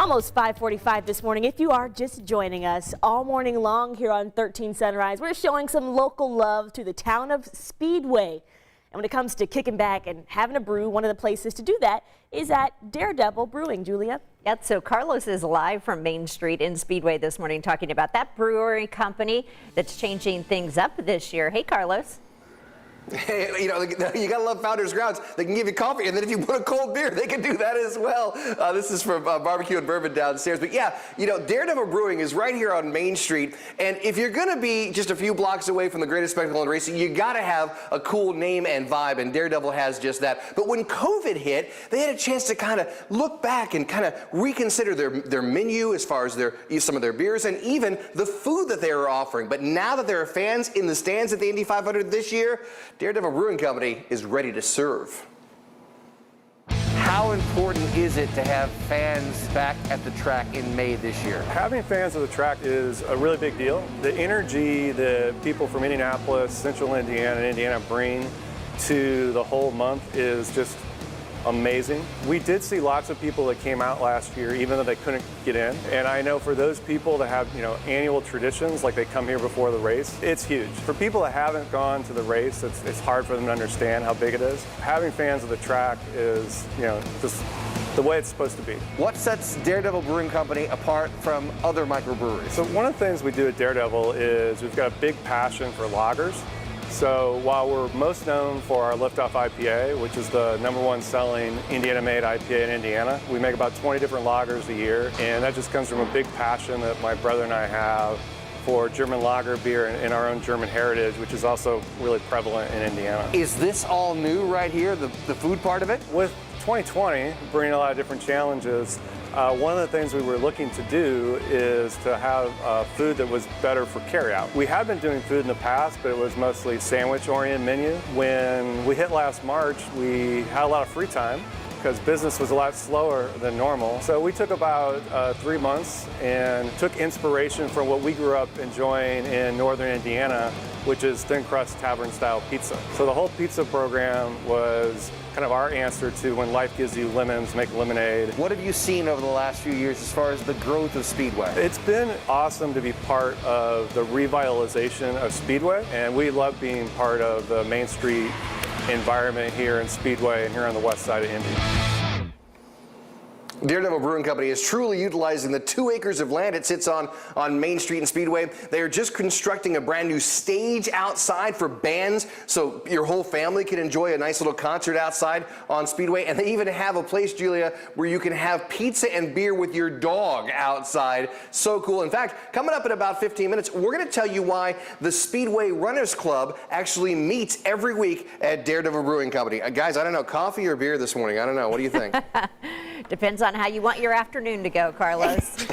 Almost 5:45 this morning. If you are just joining us, all morning long here on 13 Sunrise, we're showing some local love to the town of Speedway. And when it comes to kicking back and having a brew, one of the places to do that is at Daredevil Brewing. Julia? Yep, so Carlos is live from Main Street in Speedway this morning talking about that brewery company that's changing things up this year. Hey, Carlos. Hey, you gotta love Founders Grounds. They can give you coffee, and then if you want a cold beer, they can do that as well. This is from Barbecue and Bourbon downstairs. But yeah, Daredevil Brewing is right here on Main Street, and if you're gonna be just a few blocks away from the greatest spectacle in racing, you gotta have a cool name and vibe, and Daredevil has just that. But when COVID hit, they had a chance to kind of look back and kind of reconsider their menu as far as some of their beers and even the food that they were offering. But now that there are fans in the stands at the Indy 500 this year, Daredevil Brewing Company is ready to serve. How important is it to have fans back at the track in May this year? Having fans at the track is a really big deal. The energy that people from Indianapolis, Central Indiana, and Indiana bring to the whole month is just amazing. We did see lots of people that came out last year even though they couldn't get in, and I know for those people that have annual traditions, like they come here before the race, it's huge. For people that haven't gone to the race, it's hard for them to understand how big it is. Having fans at the track is just the way it's supposed to be. What sets Daredevil Brewing Company apart from other microbreweries? So one of the things we do at Daredevil is we've got a big passion for lagers. So while we're most known for our Liftoff IPA, which is the #1 selling Indiana-made IPA in Indiana, we make about 20 different lagers a year, and that just comes from a big passion that my brother and I have for German lager beer and our own German heritage, which is also really prevalent in Indiana. Is this all new right here, the food part of it? With 2020 bringing a lot of different challenges, one of the things we were looking to do is to have food that was better for carryout. We had been doing food in the past, but it was mostly sandwich-oriented menu. When we hit last March, we had a lot of free time because business was a lot slower than normal. So we took about 3 months and took inspiration from what we grew up enjoying in northern Indiana, which is thin crust tavern style pizza. So the whole pizza program was kind of our answer to when life gives you lemons, make lemonade. What have you seen over the last few years as far as the growth of Speedway? It's been awesome to be part of the revitalization of Speedway, and we love being part of the Main Street environment here in Speedway and here on the west side of Indy. Daredevil Brewing Company is truly utilizing the 2 acres of land it sits on Main Street in Speedway. They are just constructing a brand new stage outside for bands so your whole family can enjoy a nice little concert outside on Speedway. And they even have a place, Julia, where you can have pizza and beer with your dog outside. So cool. In fact, coming up in about 15 minutes, we're going to tell you why the Speedway Runners Club actually meets every week at Daredevil Brewing Company. Guys, I don't know, coffee or beer this morning? I don't know. What do you think? Depends on how you want your afternoon to go, Carlos.